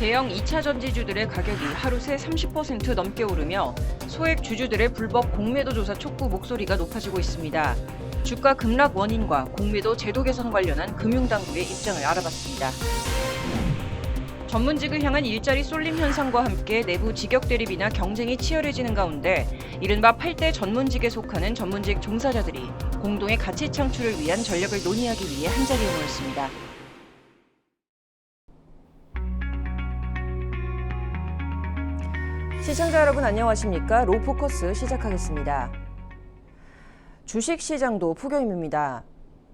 대형 2차 전지주들의 가격이 하루 새 30% 넘게 오르며 소액 주주들의 불법 공매도 조사 촉구 목소리가 높아지고 있습니다. 주가 급락 원인과 공매도 제도 개선 관련한 금융당국의 입장을 알아봤습니다. 전문직을 향한 일자리 쏠림 현상과 함께 내부 직역 대립이나 경쟁이 치열해지는 가운데 이른바 8대 전문직에 속하는 전문직 종사자들이 공동의 가치 창출을 위한 전략을 논의하기 위해 한자리에 모였습니다. 시청자 여러분 안녕하십니까? 로포커스 시작하겠습니다. 주식시장도 폭염입니다.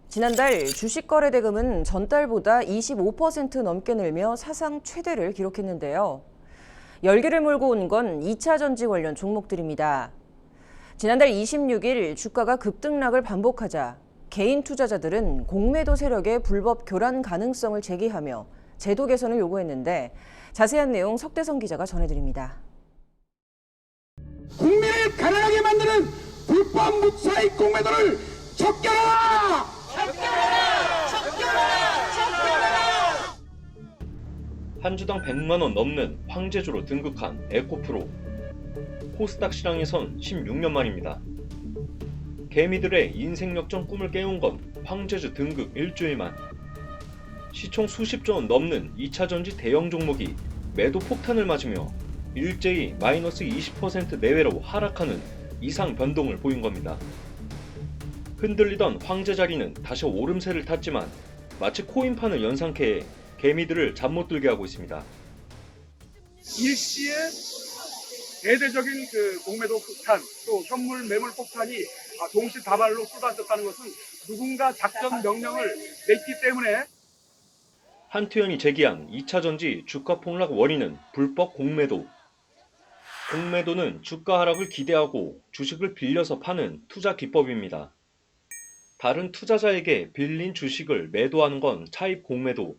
지난달 주식거래대금은 전달보다 25% 넘게 늘며 사상 최대를 기록했는데요. 열기를 몰고 온 건 2차 전지 관련 종목들입니다. 지난달 26일 주가가 급등락을 반복하자 개인 투자자들은 공매도 세력의 불법 교란 가능성을 제기하며 제도 개선을 요구했는데 자세한 내용 석대성 기자가 전해드립니다. 국민을 가난하게 만드는 불법 무차익 공매도를 척결하라! 한 주당 100만 원 넘는 황제주로 등극한 에코프로. 코스닥 시장에선 16년 만입니다. 개미들의 인생 역전 꿈을 깨운 건 황제주 등극 일주일 만. 시총 수십조 원 넘는 2차 전지 대형 종목이 매도 폭탄을 맞으며 일제히 마이너스 20% 내외로 하락하는 이상 변동을 보인 겁니다. 흔들리던 황제 자리는 다시 오름세를 탔지만 마치 코인 파는 연상케 개미들을 잠 못 들게 하고 있습니다. 일시에 대대적인 공매도 폭탄, 또 현물 매물 폭탄이 동시다발로 쏟아졌다는 것은 누군가 작전 명령을 냈기 때문에 한투현이 제기한 2차 전지 주가 폭락 원인은 불법 공매도. 공매도는 주가 하락을 기대하고 주식을 빌려서 파는 투자 기법입니다. 다른 투자자에게 빌린 주식을 매도하는 건 차입 공매도,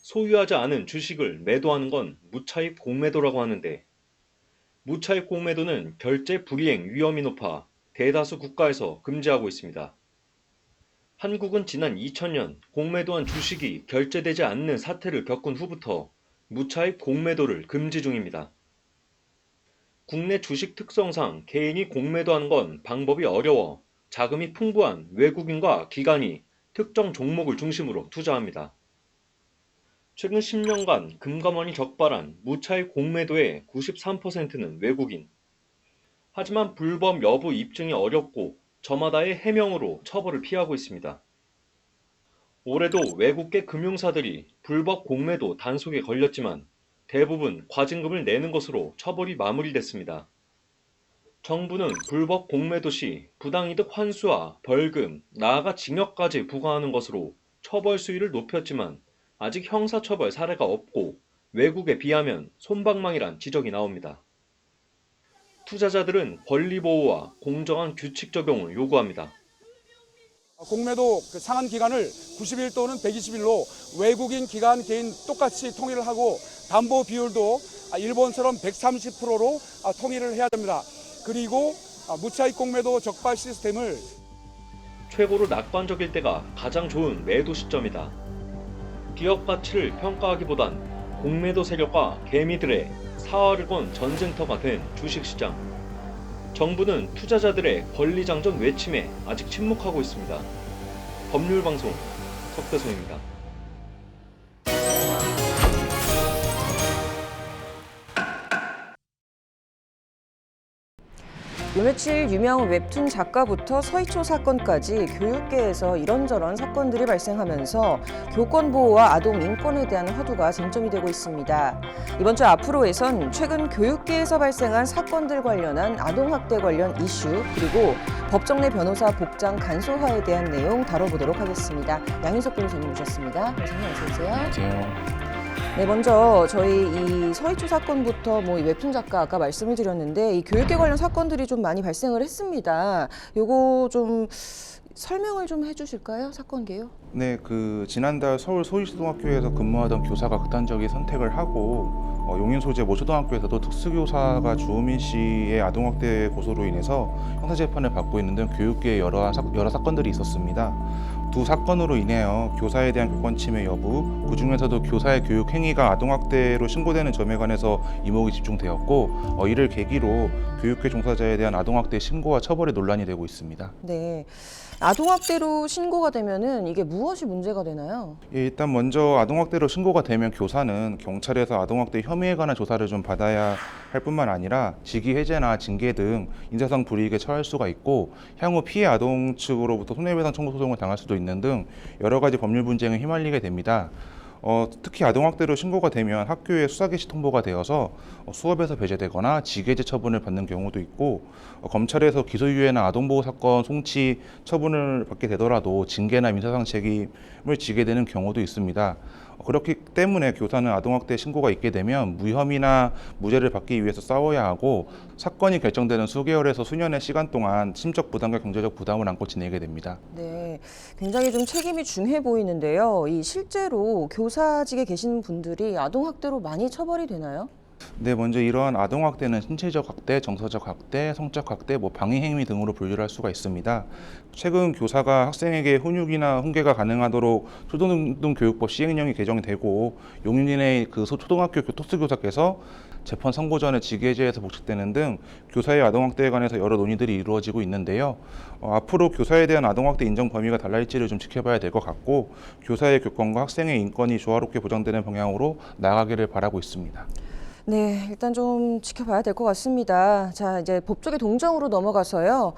소유하지 않은 주식을 매도하는 건 무차입 공매도라고 하는데, 무차입 공매도는 결제 불이행 위험이 높아 대다수 국가에서 금지하고 있습니다. 한국은 지난 2000년 공매도한 주식이 결제되지 않는 사태를 겪은 후부터 무차입 공매도를 금지 중입니다. 국내 주식 특성상 개인이 공매도하는 건 방법이 어려워 자금이 풍부한 외국인과 기관이 특정 종목을 중심으로 투자합니다. 최근 10년간 금감원이 적발한 무차입 공매도의 93%는 외국인. 하지만 불법 여부 입증이 어렵고 저마다의 해명으로 처벌을 피하고 있습니다. 올해도 외국계 금융사들이 불법 공매도 단속에 걸렸지만 대부분 과징금을 내는 것으로 처벌이 마무리됐습니다. 정부는 불법 공매도 시 부당이득 환수와 벌금, 나아가 징역까지 부과하는 것으로 처벌 수위를 높였지만 아직 형사처벌 사례가 없고 외국에 비하면 솜방망이란 지적이 나옵니다. 투자자들은 권리 보호와 공정한 규칙 적용을 요구합니다. 공매도 상한 기간을 90일 또는 120일로 외국인, 기관, 개인 똑같이 통일을 하고 담보 비율도 일본처럼 130%로 통일을 해야 됩니다. 그리고 무차익 공매도 적발 시스템을 최고로 낙관적일 때가 가장 좋은 매도 시점이다. 기업 가치를 평가하기보단 공매도 세력과 개미들의 사활을 건 전쟁터가 된 주식시장. 정부는 투자자들의 권리장전 외침에 아직 침묵하고 있습니다. 법률방송 석대성입니다. 요 며칠 유명 웹툰 작가부터 서희초 사건까지 교육계에서 이런저런 사건들이 발생하면서 교권 보호와 아동 인권에 대한 화두가 쟁점이 되고 있습니다. 이번 주 앞으로에선 최근 교육계에서 발생한 사건들 관련한 아동학대 관련 이슈, 그리고 법정 내 변호사 복장 간소화에 대한 내용 다뤄보도록 하겠습니다. 양윤석 변호사님 모셨습니다. 변호사님 어서 오세요. 안녕하세요. 네, 먼저 저희 이 서희초 사건부터 이 웹툰 작가 아까 말씀을 드렸는데 이 교육계 관련 사건들이 좀 많이 발생을 했습니다. 요거 좀 설명을 좀 해주실까요? 사건계요? 네, 지난달 서울 소희초등학교에서 근무하던 교사가 극단적인 선택을 하고 용인 소재 모 초등학교에서도 특수교사가 주호민 씨의 아동학대 고소로 인해서 형사재판을 받고 있는 등 교육계에 여러 사건들이 있었습니다. 두 사건으로 인해요 교사에 대한 교권 침해 여부, 그중에서도 교사의 교육 행위가 아동학대로 신고되는 점에 관해서 이목이 집중되었고 이를 계기로 교육계 종사자에 대한 아동학대 신고와 처벌이 논란이 되고 있습니다. 네. 아동학대로 신고가 되면은 이게 무엇이 문제가 되나요? 예, 일단 먼저 아동학대로 신고가 되면 교사는 경찰에서 아동학대 혐의에 관한 조사를 좀 받아야 할 뿐만 아니라 직위해제나 징계 등 인사상 불이익에 처할 수가 있고 향후 피해 아동 측으로부터 손해배상 청구 소송을 당할 수도 있는 등 여러 가지 법률 분쟁에 휘말리게 됩니다. 특히 아동학대로 신고가 되면 학교에 수사 개시 통보가 되어서 수업에서 배제되거나 직위해제 처분을 받는 경우도 있고 검찰에서 기소유예나 아동보호 사건 송치 처분을 받게 되더라도 징계나 민사상 책임을 지게 되는 경우도 있습니다. 그렇기 때문에 교사는 아동학대 신고가 있게 되면 무혐의나 무죄를 받기 위해서 싸워야 하고 사건이 결정되는 수개월에서 수년의 시간 동안 심적 부담과 경제적 부담을 안고 지내게 됩니다. 네, 굉장히 좀 책임이 중해 보이는데요. 이 실제로 교사직에 계신 분들이 아동학대로 많이 처벌이 되나요? 네, 먼저 이러한 아동학대는 신체적 학대, 정서적 학대, 성적 학대, 방해행위 등으로 분류를 할 수가 있습니다. 최근 교사가 학생에게 훈육이나 훈계가 가능하도록 초등교육법 시행령이 개정되고 용인의 초등학교 특수교사께서 재판 선고 전에 직위해제에서 복직되는 등 교사의 아동학대에 관해서 여러 논의들이 이루어지고 있는데요. 앞으로 교사에 대한 아동학대 인정 범위가 달라질지를 좀 지켜봐야 될 것 같고 교사의 교권과 학생의 인권이 조화롭게 보장되는 방향으로 나아가기를 바라고 있습니다. 네, 일단 좀 지켜봐야 될 것 같습니다. 자, 이제 법조계 동정으로 넘어가서요.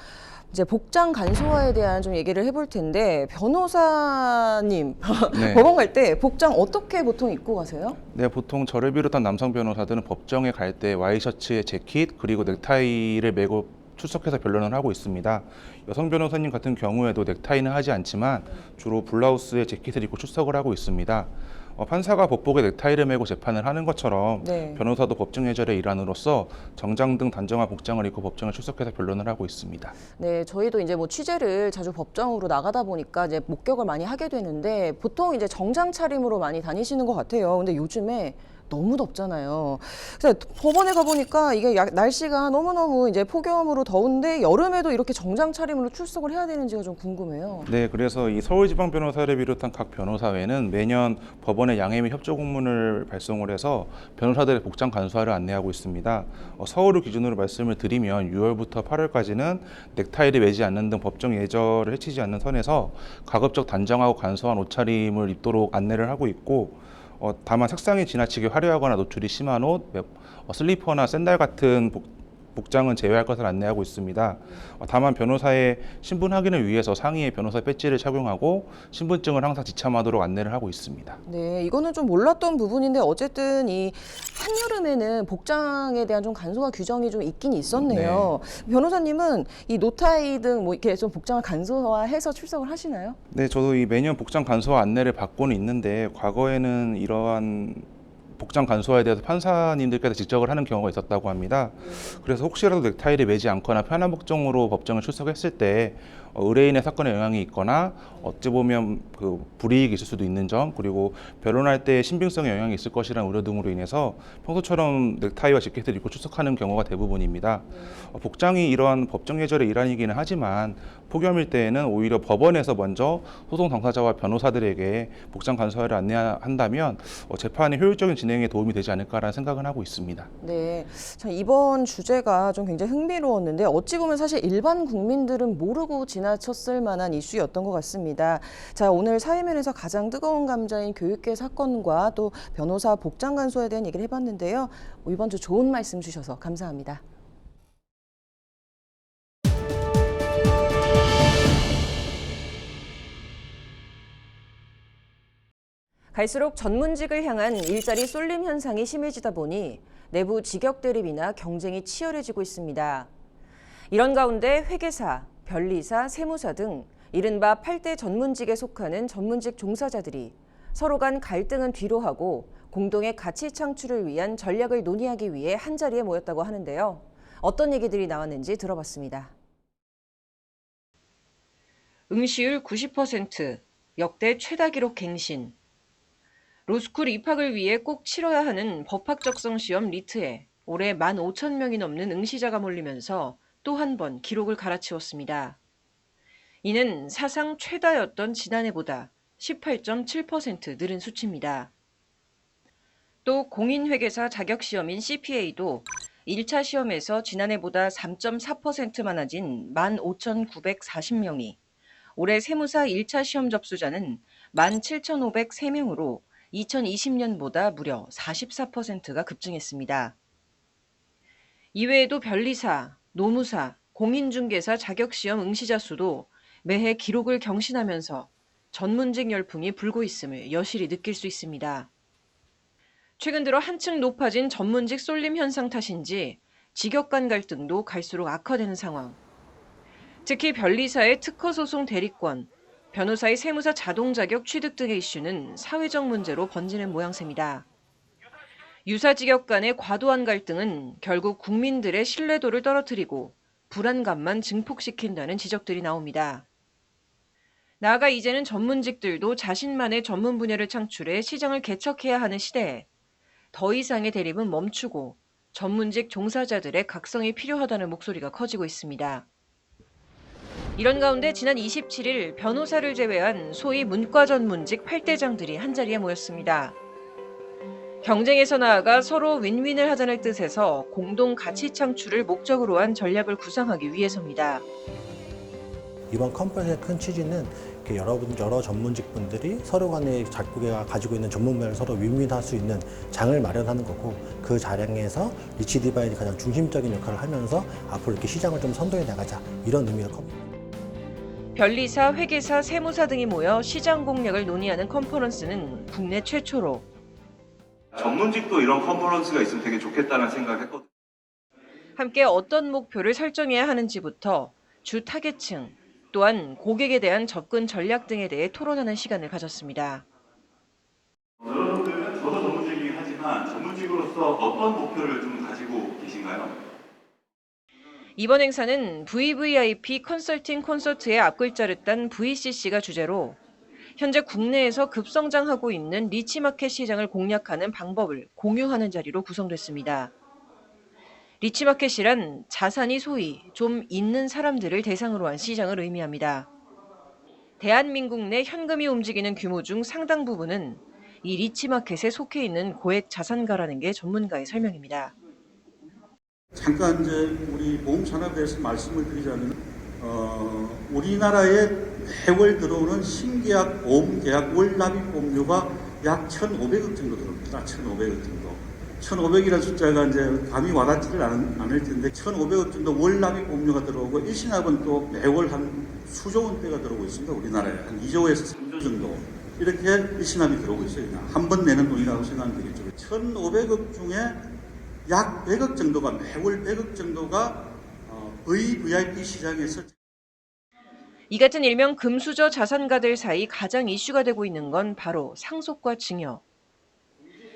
이제 복장 간소화에 대한 좀 얘기를 해볼 텐데 변호사님 네. 법원 갈 때 복장 어떻게 보통 입고 가세요? 네, 보통 저를 비롯한 남성 변호사들은 법정에 갈 때 와이셔츠에 재킷 그리고 넥타이를 메고 출석해서 변론을 하고 있습니다. 여성 변호사님 같은 경우에도 넥타이는 하지 않지만 주로 블라우스에 재킷을 입고 출석을 하고 있습니다. 판사가 법복에 넥타이를 메고 재판을 하는 것처럼 네. 변호사도 법정 예절의 일환으로서 정장 등 단정한 복장을 입고 법정에 출석해서 변론을 하고 있습니다. 네, 저희도 이제 뭐 취재를 자주 법정으로 나가다 보니까 이제 목격을 많이 하게 되는데 보통 이제 정장 차림으로 많이 다니시는 것 같아요. 근데 요즘에 너무 덥잖아요. 그래서 법원에 가보니까 이게 날씨가 너무너무 이제 폭염으로 더운데 여름에도 이렇게 정장 차림으로 출석을 해야 되는지가 좀 궁금해요. 네, 그래서 이 서울지방변호사를 비롯한 각 변호사회는 매년 법원에 양해 및 협조 공문을 발송을 해서 변호사들의 복장 간소화를 안내하고 있습니다. 서울을 기준으로 말씀을 드리면 6월부터 8월까지는 넥타이를 매지 않는 등 법정 예절을 해치지 않는 선에서 가급적 단정하고 간소한 옷차림을 입도록 안내를 하고 있고 다만 색상이 지나치게 화려하거나 노출이 심한 옷, 슬리퍼나 샌들 같은 복장은 제외할 것을 안내하고 있습니다. 다만 변호사의 신분 확인을 위해서 상의에 변호사 배지를 착용하고 신분증을 항상 지참하도록 안내를 하고 있습니다. 네, 이거는 좀 몰랐던 부분인데 어쨌든 이 한여름에는 복장에 대한 좀 간소화 규정이 좀 있긴 있었네요. 변호사님은 이 노타이 등 뭐 이렇게 좀 복장을 간소화해서 출석을 하시나요? 네, 저도 이 매년 복장 간소화 안내를 받고는 있는데 과거에는 이러한 복장 간소화에 대해서 판사님들께서 지적을 하는 경우가 있었다고 합니다. 그래서 혹시라도 넥타이를 매지 않거나 편한 복장으로 법정에 출석했을 때 의뢰인의 사건에 영향이 있거나 어찌 보면 불이익이 있을 수도 있는 점, 그리고 변론할 때 신빙성에 영향이 있을 것이라는 우려 등으로 인해서 평소처럼 넥타이와 재킷을 입고 출석하는 경우가 대부분입니다. 복장이 이러한 법정 예절의 일환이기는 하지만 폭염일 때에는 오히려 법원에서 먼저 소송 당사자와 변호사들에게 복장 간소화를 안내한다면 재판의 효율적인 진행에 도움이 되지 않을까라는 생각은 하고 있습니다. 네, 자, 이번 주제가 좀 굉장히 흥미로웠는데 어찌 보면 사실 일반 국민들은 모르고 지나쳤을 만한 이슈였던 것 같습니다. 자, 오늘 사회면에서 가장 뜨거운 감자인 교육계 사건과 또 변호사 복장 간소화에 대한 얘기를 해봤는데요. 이번 주 좋은 말씀 주셔서 감사합니다. 갈수록 전문직을 향한 일자리 쏠림 현상이 심해지다 보니 내부 직역 대립이나 경쟁이 치열해지고 있습니다. 이런 가운데 회계사, 변리사, 세무사 등 이른바 8대 전문직에 속하는 전문직 종사자들이 서로 간 갈등은 뒤로 하고 공동의 가치 창출을 위한 전략을 논의하기 위해 한자리에 모였다고 하는데요. 어떤 얘기들이 나왔는지 들어봤습니다. 응시율 90%, 역대 최다 기록 갱신. 로스쿨 입학을 위해 꼭 치러야 하는 법학적성 시험 리트에 올해 15,000명이 넘는 응시자가 몰리면서 또 한 번 기록을 갈아치웠습니다. 이는 사상 최다였던 지난해보다 18.7% 늘은 수치입니다. 또 공인회계사 자격시험인 CPA도 1차 시험에서 지난해보다 3.4% 많아진 15,940명이, 올해 세무사 1차 시험 접수자는 17,503명으로 2020년보다 무려 44%가 급증했습니다. 이외에도 변리사, 노무사, 공인중개사 자격시험 응시자 수도 매해 기록을 경신하면서 전문직 열풍이 불고 있음을 여실히 느낄 수 있습니다. 최근 들어 한층 높아진 전문직 쏠림 현상 탓인지 직역 간 갈등도 갈수록 악화되는 상황. 특히 변리사의 특허소송 대리권, 변호사의 세무사 자동 자격 취득 등의 이슈는 사회적 문제로 번지는 모양새입니다. 유사직역 간의 과도한 갈등은 결국 국민들의 신뢰도를 떨어뜨리고 불안감만 증폭시킨다는 지적들이 나옵니다. 나아가 이제는 전문직들도 자신만의 전문 분야를 창출해 시장을 개척해야 하는 시대에 더 이상의 대립은 멈추고 전문직 종사자들의 각성이 필요하다는 목소리가 커지고 있습니다. 이런 가운데 지난 27일 변호사를 제외한 소위 문과 전문직 8대장들이 한자리에 모였습니다. 경쟁에서 나아가 서로 윈윈을 하자는 뜻에서 공동 가치 창출을 목적으로 한 전략을 구상하기 위해서입니다. 이번 컨퍼런스의 큰 취지는 여러 전문직 분들이 서로 간에 자기가 가지고 있는 전문 분야를 서로 윈윈할 수 있는 장을 마련하는 거고, 그 자량에서 리치 디바인이 가장 중심적인 역할을 하면서 앞으로 이렇게 시장을 좀 선도해 나가자, 이런 의미가 큽니다. 변리사, 회계사, 세무사 등이 모여 시장 공략을 논의하는 컨퍼런스는 국내 최초로 전문직도 이런 컨퍼런스가 있으면 되게 좋겠다는 생각을 했거든요. 함께 어떤 목표를 설정해야 하는지부터 주 타겟층, 또한 고객에 대한 접근 전략 등에 대해 토론하는 시간을 가졌습니다. 여러분들은 저도 전문직이긴 하지만 전문직으로서 어떤 목표를 좀 가지고 계신가요? 이번 행사는 VVIP 컨설팅 콘서트의 앞글자를 딴 VCC가 주제로 현재 국내에서 급성장하고 있는 리치마켓 시장을 공략하는 방법을 공유하는 자리로 구성됐습니다. 리치마켓이란 자산이 소위 좀 있는 사람들을 대상으로 한 시장을 의미합니다. 대한민국 내 현금이 움직이는 규모 중 상당 부분은 이 리치마켓에 속해 있는 고액 자산가라는 게 전문가의 설명입니다. 잠깐 이제 우리 보험 산업에 대해서 말씀을 드리자면, 우리나라에 매월 들어오는 신계약 보험 계약 월 납입 보험료가 약 1,500억 정도 들어옵니다. 1,500억 정도. 1,500이라는 숫자가 이제 감이 와닿지를 않을 텐데 1,500억 정도 월 납입 보험료가 들어오고, 일시납은 또 매월 한 수조 원대가 들어오고 있습니다. 우리나라에 한 2조에서 3조 정도 이렇게 일시납이 들어오고 있어요. 한 번 내는 돈이라고 생각하면 되겠죠. 1,500억 중에 약 100억 정도가, 매월 100억 정도가 VVIP 시장에서. 이 같은 일명 금수저 자산가들 사이 가장 이슈가 되고 있는 건 바로 상속과 증여.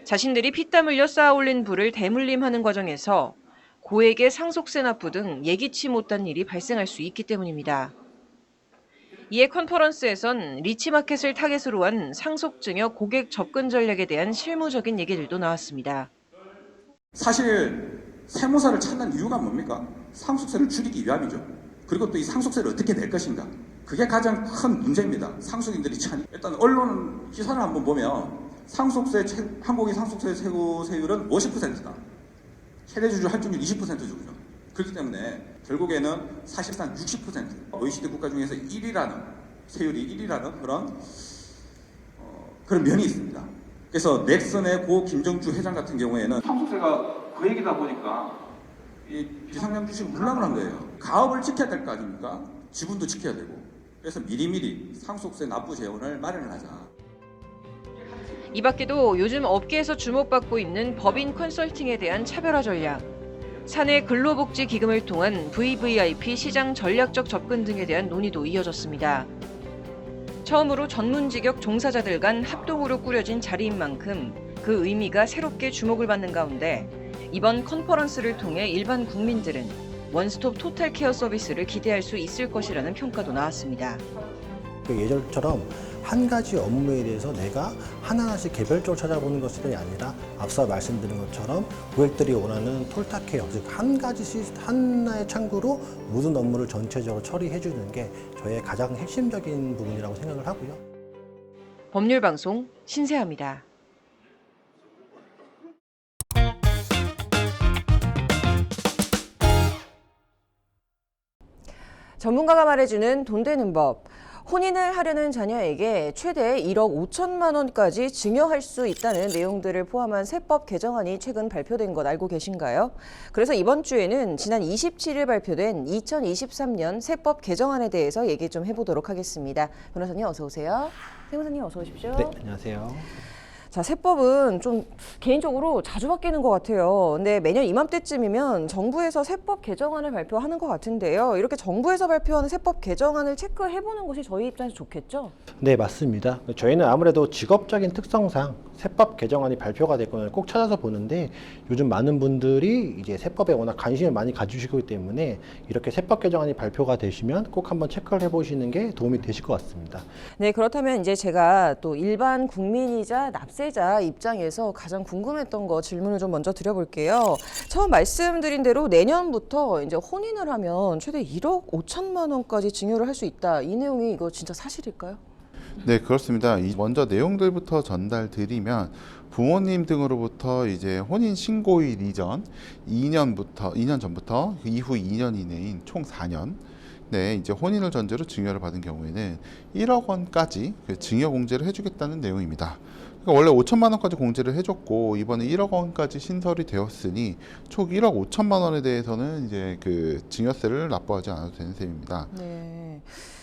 자신들이 피땀 흘려 쌓아올린 부를 대물림하는 과정에서 고액의 상속세 납부 등 예기치 못한 일이 발생할 수 있기 때문입니다. 이에 컨퍼런스에선 리치마켓을 타겟으로 한 상속증여 고객 접근 전략에 대한 실무적인 얘기들도 나왔습니다. 사실 세무사를 찾는 이유가 뭡니까? 상속세를 줄이기 위함이죠. 그리고 또 이 상속세를 어떻게 낼 것인가? 그게 가장 큰 문제입니다. 상속인들이 참, 일단 언론 기사를 한번 보면 상속세, 한국의 상속세 세율은 50%다. 최대주주 할증률 20% 정도. 그렇기 때문에 결국에는 사실상 60%, OECD 국가 중에서 1위라는, 세율이 1위라는 그런 면이 있습니다. 그래서 넥슨의 고 김정주 회장 같은 경우에는 상속세가 그 얘기다 보니까 이 비상장 주식을 물락을 한 거예요. 가업을 지켜야 될 거 아닙니까? 지분도 지켜야 되고. 그래서 미리미리 상속세 납부 재원을 마련을 하자. 이 밖에도 요즘 업계에서 주목받고 있는 법인 컨설팅에 대한 차별화 전략, 사내 근로복지기금을 통한 VVIP 시장 전략적 접근 등에 대한 논의도 이어졌습니다. 처음으로 전문직역 종사자들 간 합동으로 꾸려진 자리인 만큼 그 의미가 새롭게 주목을 받는 가운데 이번 컨퍼런스를 통해 일반 국민들은 원스톱 토탈 케어 서비스를 기대할 수 있을 것이라는 평가도 나왔습니다. 예전처럼 한 가지 업무에 대해서 내가 하나하나씩 개별적으로 찾아보는 것이 아니라 앞서 말씀드린 것처럼 고객들이 원하는 톨탁해요. 즉 한 가지 하나의 창구로 모든 업무를 전체적으로 처리해 주는 게 저의 가장 핵심적인 부분이라고 생각을 하고요. 법률방송 신세아입니다. 전문가가 말해주는 돈 되는 법. 혼인을 하려는 자녀에게 최대 1억 5천만 원까지 증여할 수 있다는 내용들을 포함한 세법 개정안이 최근 발표된 것 알고 계신가요? 그래서 이번 주에는 지난 27일 발표된 2023년 세법 개정안에 대해서 얘기 좀 해보도록 하겠습니다. 변호사님 어서 오세요. 변호사님 어서 오십시오. 네, 안녕하세요. 자, 세법은 좀 개인적으로 자주 바뀌는 것 같아요. 근데 매년 이맘때쯤이면 정부에서 세법 개정안을 발표하는 것 같은데요. 이렇게 정부에서 발표하는 세법 개정안을 체크해보는 것이 저희 입장에서 좋겠죠? 네, 맞습니다. 저희는 아무래도 직업적인 특성상 세법 개정안이 발표가 될 거는 꼭 찾아서 보는데 요즘 많은 분들이 이제 세법에 워낙 관심을 많이 가지시기 때문에 이렇게 세법 개정안이 발표가 되시면 꼭 한번 체크를 해보시는 게 도움이 되실 것 같습니다. 네, 그렇다면 이제 제가 또 일반 국민이자 납세자 입장에서 가장 궁금했던 거 질문을 좀 먼저 드려볼게요. 처음 말씀드린 대로 내년부터 이제 혼인을 하면 최대 1억 5천만 원까지 증여를 할 수 있다. 이 내용이 이거 진짜 사실일까요? 네, 그렇습니다. 먼저 내용들부터 전달드리면 부모님 등으로부터 이제 혼인 신고일 이전 2년 전부터 그 이후 2년 이내인 총 4년 네, 이제 혼인을 전제로 증여를 받은 경우에는 1억 원까지 증여 공제를 해주겠다는 내용입니다. 그러니까 원래 5천만 원까지 공제를 해줬고 이번에 1억 원까지 신설이 되었으니 총 1억 5천만 원에 대해서는 이제 그 증여세를 납부하지 않아도 되는 셈입니다. 네.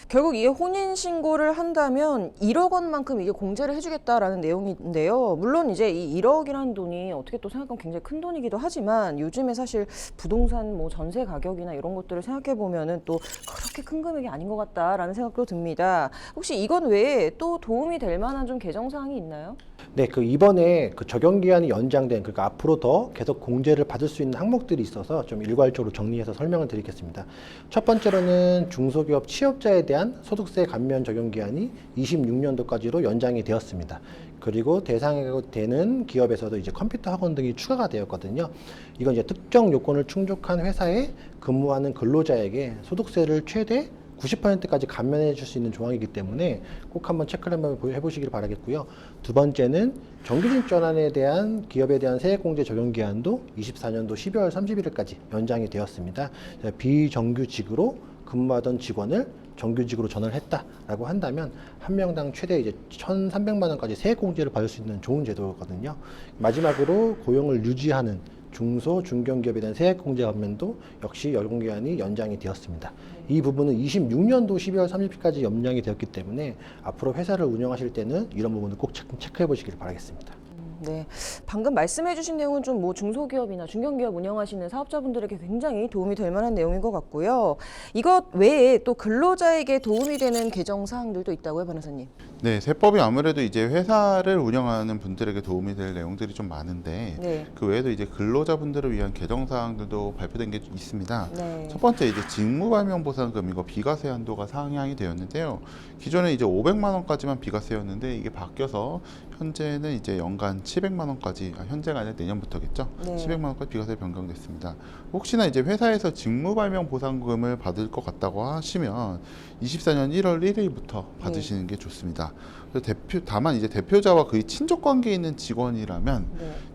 결국 이게 혼인 신고를 한다면 1억 원만큼 이게 공제를 해주겠다라는 내용인데요. 물론 이제 이 1억이라는 돈이 어떻게 또 생각하면 굉장히 큰 돈이기도 하지만 요즘에 사실 부동산 뭐 전세 가격이나 이런 것들을 생각해 보면은 또 그렇게 큰 금액이 아닌 것 같다라는 생각도 듭니다. 혹시 이건 외에 또 도움이 될 만한 좀 개정 사항이 있나요? 네, 이번에 적용 기한이 연장된, 그러니까 앞으로 더 계속 공제를 받을 수 있는 항목들이 있어서 좀 일괄적으로 정리해서 설명을 드리겠습니다. 첫 번째로는 중소기업 취업자에 대한 소득세 감면 적용 기한이 26년도까지로 연장이 되었습니다. 그리고 대상이 되는 기업에서도 이제 컴퓨터 학원 등이 추가가 되었거든요. 이건 이제 특정 요건을 충족한 회사에 근무하는 근로자에게 소득세를 최대 90%까지 감면해 줄 수 있는 조항이기 때문에 꼭 한번 체크를 한번 해보시길 바라겠고요. 두 번째는 정규직 전환에 대한 기업에 대한 세액공제 적용 기한도 24년도 12월 31일까지 연장이 되었습니다. 비정규직으로 근무하던 직원을 정규직으로 전환을 했다라고 한다면 한 명당 최대 이제 1,300만 원까지 세액공제를 받을 수 있는 좋은 제도거든요. 마지막으로 고용을 유지하는 중소, 중견기업에 대한 세액공제 감면도 역시 연공기한이 연장이 되었습니다. 이 부분은 26년도 12월 30일까지 연장이 되었기 때문에 앞으로 회사를 운영하실 때는 이런 부분을 꼭 체크해 보시길 바라겠습니다. 네, 방금 말씀해주신 내용은 좀 뭐 중소기업이나 중견기업 운영하시는 사업자분들에게 굉장히 도움이 될 만한 내용인 것 같고요. 이것 외에 또 근로자에게 도움이 되는 개정 사항들도 있다고요, 변호사님? 네, 세법이 아무래도 이제 회사를 운영하는 분들에게 도움이 될 내용들이 좀 많은데 네. 그 외에도 이제 근로자분들을 위한 개정 사항들도 발표된 게 있습니다. 네. 첫 번째 이제 직무발명보상금 이거 비과세 한도가 상향이 되었는데요. 기존에 이제 500만 원까지만 비과세였는데 이게 바뀌어서 현재는 이제 연간 700만 원까지 현재가 아니라 내년부터겠죠. 네. 700만 원까지 비과세 변경됐습니다. 혹시나 이제 회사에서 직무발명보상금을 받을 것 같다고 하시면 24년 1월 1일부터 받으시는 게 좋습니다. 그래서 다만 이제 대표자와 거의 친족 관계에 있는 직원이라면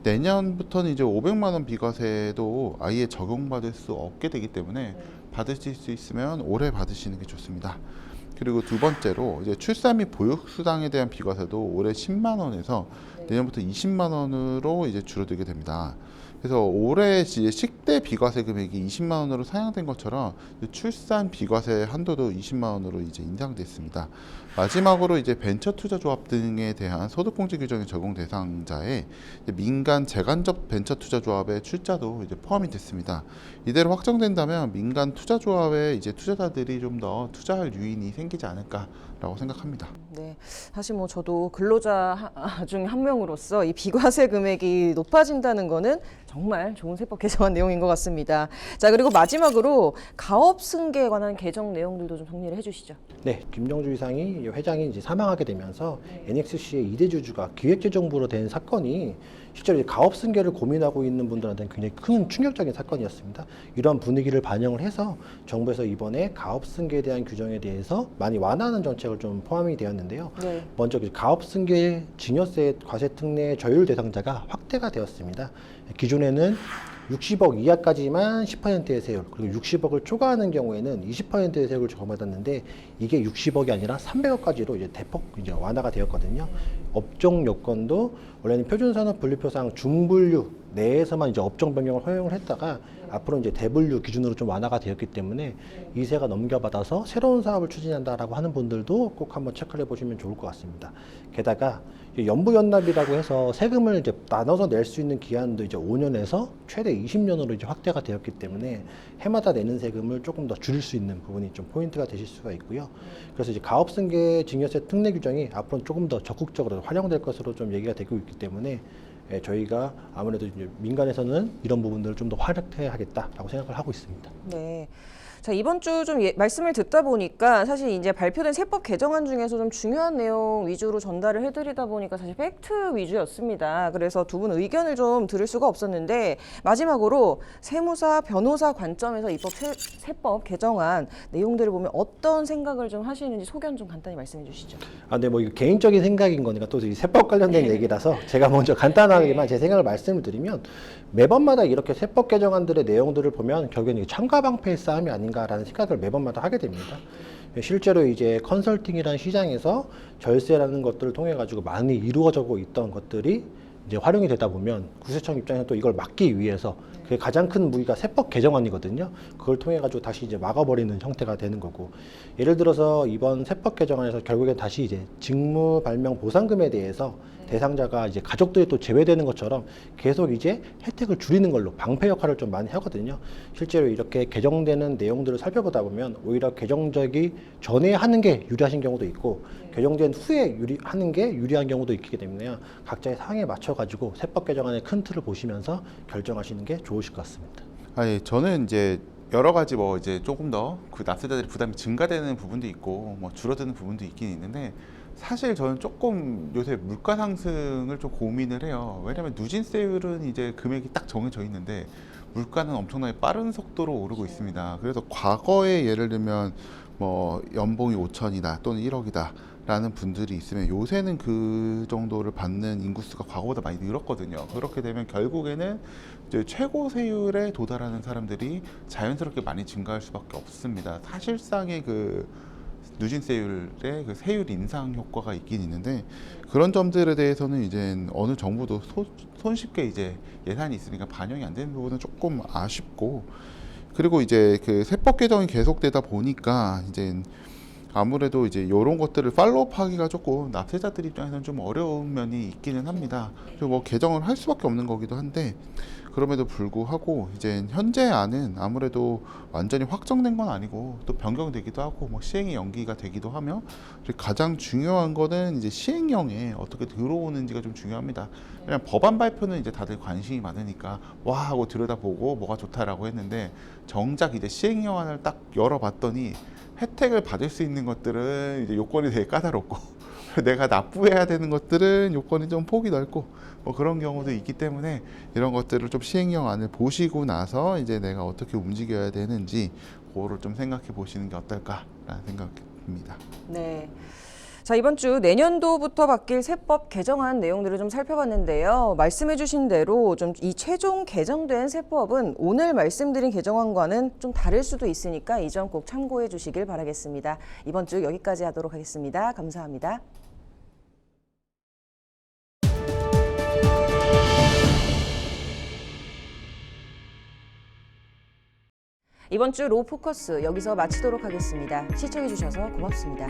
내년부터는 이제 500만 원 비과세도 아예 적용받을 수 없게 되기 때문에 받으실 수 있으면 올해 받으시는 게 좋습니다. 그리고 두 번째로 이제 출산 및 보육 수당에 대한 비과세도 올해 10만 원에서 내년부터 20만 원으로 이제 줄어들게 됩니다. 그래서 올해 이제 식대 비과세 금액이 20만 원으로 상향된 것처럼 출산 비과세 한도도 20만 원으로 이제 인상됐습니다. 마지막으로 이제 벤처 투자 조합 등에 대한 소득공제 규정의 적용 대상자에 민간 재간접 벤처 투자 조합의 출자도 이제 포함이 됐습니다. 이대로 확정된다면 민간 투자 조합에 이제 투자자들이 좀 더 투자할 유인이 생기지 않을까라고 생각합니다. 네, 사실 뭐 저도 근로자 중 한 명으로서 이 비과세 금액이 높아진다는 거는 정말 좋은 세법 개정안 내용인 것 같습니다. 자, 그리고 마지막으로 가업 승계에 관한 개정 내용들도 좀 정리를 해주시죠. 네, 김정주 이상이 회장이 이제 사망하게 되면서 NXC의 2대 주주가 기획재정부로 된 사건이 실제로 이제 가업 승계를 고민하고 있는 분들한테는 굉장히 큰 충격적인 사건이었습니다. 이런 분위기를 반영을 해서 정부에서 이번에 가업 승계에 대한 규정에 대해서 많이 완화하는 정책을 좀 포함이 되었는데요. 네. 먼저 가업 승계 증여세 과세 특례 저율 대상자가 확대가 되었습니다. 기존에는 60억 이하까지만 10%의 세율, 그리고 60억을 초과하는 경우에는 20%의 세율을 적용받았는데 이게 60억이 아니라 300억까지로 이제 대폭 이제 완화가 되었거든요. 업종 요건도 원래는 표준산업분류표상 중분류 내에서만 이제 업종 변경을 허용을 했다가 앞으로 이제 대분류 기준으로 좀 완화가 되었기 때문에 이세가 넘겨받아서 새로운 사업을 추진한다라고 하는 분들도 꼭 한번 체크를 해보시면 좋을 것 같습니다. 게다가 연부연납이라고 해서 세금을 이제 나눠서 낼 수 있는 기한도 이제 5년에서 최대 20년으로 이제 확대가 되었기 때문에 해마다 내는 세금을 조금 더 줄일 수 있는 부분이 좀 포인트가 되실 수가 있고요. 그래서 이제 가업승계 증여세 특례 규정이 앞으로 조금 더 적극적으로 활용될 것으로 좀 얘기가 되고 있기 때문에 저희가 아무래도 이제 민간에서는 이런 부분들을 좀 더 활용해야 하겠다라고 생각을 하고 있습니다. 네. 자, 이번 주 좀 말씀을 듣다 보니까 사실 이제 발표된 세법 개정안 중에서 좀 중요한 내용 위주로 전달을 해드리다 보니까 사실 팩트 위주였습니다. 그래서 두 분 의견을 좀 들을 수가 없었는데 마지막으로 세무사, 변호사 관점에서 세법 개정안 내용들을 보면 어떤 생각을 좀 하시는지 소견 좀 간단히 말씀해 주시죠. 네, 뭐 이거 개인적인 생각인 거니까 또 이 세법 관련된 얘기라서 제가 먼저 간단하게만 제 생각을 말씀을 드리면 매번마다 이렇게 세법 개정안들의 내용들을 보면 결국에는 창과방패의 싸움이 아닌가라는 생각을 매번마다 하게 됩니다. 실제로 이제 컨설팅이라는 시장에서 절세라는 것들을 통해 가지고 많이 이루어지고 있던 것들이 이제 활용이 되다 보면 국세청 입장에서 또 이걸 막기 위해서 그게 가장 큰 무기가 세법 개정안이거든요. 그걸 통해 가지고 다시 이제 막아버리는 형태가 되는 거고, 예를 들어서 이번 세법 개정안에서 결국엔 다시 이제 직무 발명 보상금에 대해서 대상자가 이제 가족들이 또 제외되는 것처럼 계속 이제 혜택을 줄이는 걸로 방패 역할을 좀 많이 하거든요. 실제로 이렇게 개정되는 내용들을 살펴보다 보면 오히려 개정적이 전에 하는 게 유리하신 경우도 있고 개정된 후에 하는 게 유리한 경우도 있기 때문에 각자의 상황에 맞춰 가지고 세법 개정안의 큰 틀을 보시면서 결정하시는 게 좋으실 것 같습니다. 예, 저는 이제 여러 가지 뭐 이제 조금 더 그 납세자들의 부담이 증가되는 부분도 있고 뭐 줄어드는 부분도 있긴 있는데, 사실 저는 조금 요새 물가 상승을 좀 고민을 해요. 왜냐면 누진세율은 이제 금액이 딱 정해져 있는데 물가는 엄청나게 빠른 속도로 오르고 있습니다. 그래서 과거에 예를 들면 뭐 연봉이 5천이다 또는 1억이다 라는 분들이 있으면 요새는 그 정도를 받는 인구수가 과거보다 많이 늘었거든요. 그렇게 되면 결국에는 이제 최고 세율에 도달하는 사람들이 자연스럽게 많이 증가할 수밖에 없습니다. 사실상의 그 누진세율의 그 세율 인상 효과가 있긴 있는데, 그런 점들에 대해서는 이제 어느 정부도 손쉽게 이제 예산이 있으니까 반영이 안 되는 부분은 조금 아쉽고, 그리고 이제 그 세법 개정이 계속되다 보니까 이제 아무래도 이제 이런 것들을 팔로우하기가 조금 납세자들 입장에서는 좀 어려운 면이 있기는 합니다. 그리고 뭐 개정을 할 수밖에 없는 거기도 한데, 그럼에도 불구하고 이제 현재 안은 아무래도 완전히 확정된 건 아니고 또 변경되기도 하고 뭐 시행이 연기가 되기도 하며, 가장 중요한 거는 이제 시행령에 어떻게 들어오는지가 좀 중요합니다. 그냥 법안 발표는 이제 다들 관심이 많으니까 와 하고 들여다보고 뭐가 좋다라고 했는데, 정작 이제 시행령안을 딱 열어봤더니 혜택을 받을 수 있는 것들은 이제 요건이 되게 까다롭고 내가 납부해야 되는 것들은 요건이 좀 폭이 넓고 뭐 그런 경우도 있기 때문에, 이런 것들을 좀 시행령안을 보시고 나서 이제 내가 어떻게 움직여야 되는지 그거를 좀 생각해 보시는 게 어떨까라는 생각입니다. 네. 자, 이번 주 내년도부터 바뀔 세법 개정안 내용들을 좀 살펴봤는데요. 말씀해주신 대로 좀 이 최종 개정된 세법은 오늘 말씀드린 개정안과는 좀 다를 수도 있으니까 이 점 꼭 참고해 주시길 바라겠습니다. 이번 주 여기까지 하도록 하겠습니다. 감사합니다. 이번 주 로포커스 여기서 마치도록 하겠습니다. 시청해 주셔서 고맙습니다.